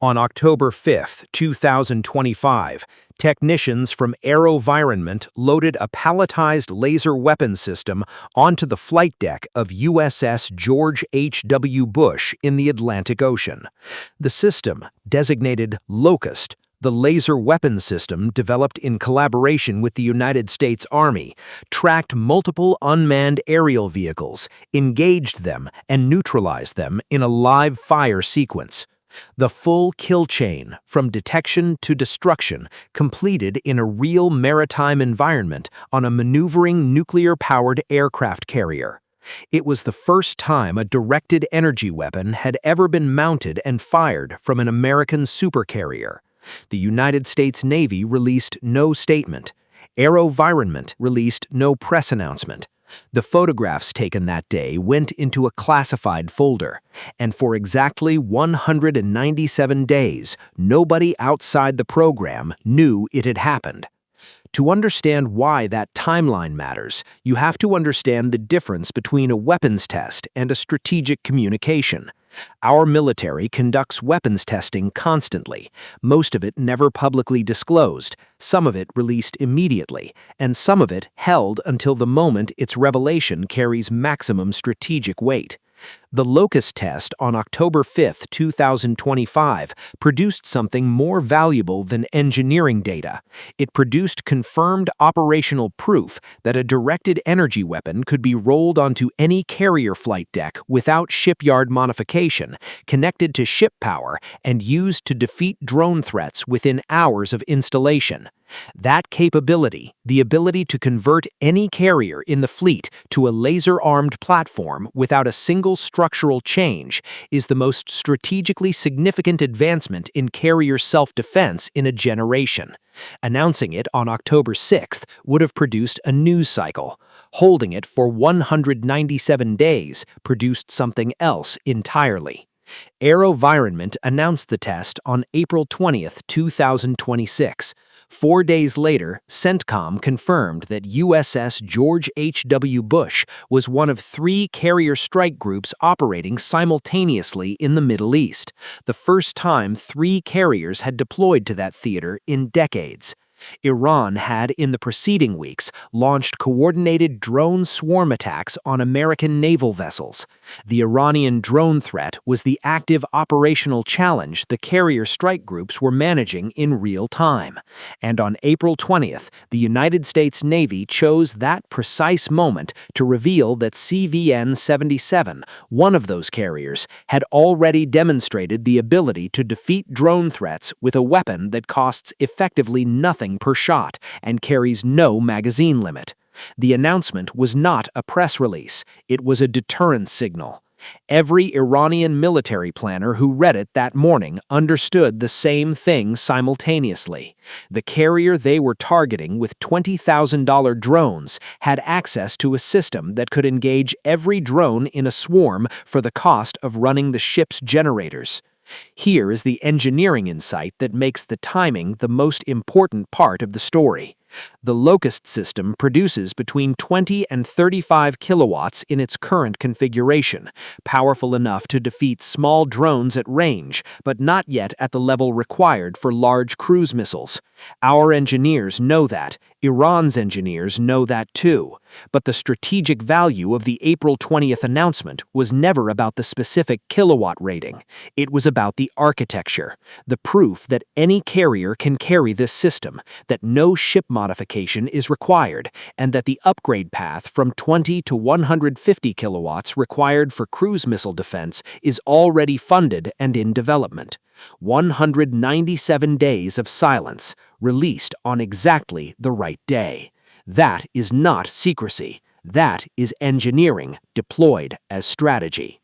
On October 5, 2025, technicians from AeroVironment loaded a palletized laser weapon system onto the flight deck of USS George H.W. Bush in the Atlantic Ocean. The system, designated LOCUST, the laser weapon system developed in collaboration with the United States Army, tracked multiple unmanned aerial vehicles, engaged them, and neutralized them in a live fire sequence. The full kill chain, from detection to destruction, completed in a real maritime environment on a maneuvering nuclear-powered aircraft carrier. It was the first time a directed energy weapon had ever been mounted and fired from an American supercarrier. The United States Navy released no statement. AeroVironment released no press announcement. The photographs taken that day went into a classified folder, and for exactly 197 days, nobody outside the program knew it had happened. To understand why that timeline matters, you have to understand the difference between a weapons test and a strategic communication. Our military conducts weapons testing constantly, most of it never publicly disclosed, some of it released immediately, and some of it held until the moment its revelation carries maximum strategic weight. The LOCUST test on October 5, 2025, produced something more valuable than engineering data. It produced confirmed operational proof that a directed energy weapon could be rolled onto any carrier flight deck without shipyard modification, connected to ship power, and used to defeat drone threats within hours of installation. That capability, the ability to convert any carrier in the fleet to a laser-armed platform without a single structural change, is the most strategically significant advancement in carrier self-defense in a generation. Announcing it on October 6th would have produced a news cycle. Holding it for 197 days produced something else entirely. AeroVironment announced the test on April 20, 2026. 4 days later, CENTCOM confirmed that USS George H.W. Bush was one of 3 carrier strike groups operating simultaneously in the Middle East, the first time 3 carriers had deployed to that theater in decades. Iran had, in the preceding weeks, launched coordinated drone swarm attacks on American naval vessels. The Iranian drone threat was the active operational challenge the carrier strike groups were managing in real time. And on April 20th, the United States Navy chose that precise moment to reveal that CVN-77, one of those carriers, had already demonstrated the ability to defeat drone threats with a weapon that costs effectively nothing per shot and carries no magazine limit. The announcement was not a press release, it was a deterrence signal. Every Iranian military planner who read it that morning understood the same thing simultaneously. The carrier they were targeting with $20,000 drones had access to a system that could engage every drone in a swarm for the cost of running the ship's generators. Here is the engineering insight that makes the timing the most important part of the story. The LOCUST system produces between 20 and 35 kilowatts in its current configuration, powerful enough to defeat small drones at range, but not yet at the level required for large cruise missiles. Our engineers know that. Iran's engineers know that too. But the strategic value of the April 20th announcement was never about the specific kilowatt rating. It was about the architecture, the proof that any carrier can carry this system, that no ship modification is required, and that the upgrade path from 20 to 150 kilowatts required for cruise missile defense is already funded and in development. 197 days of silence, released on exactly the right day. That is not secrecy. That is engineering deployed as strategy.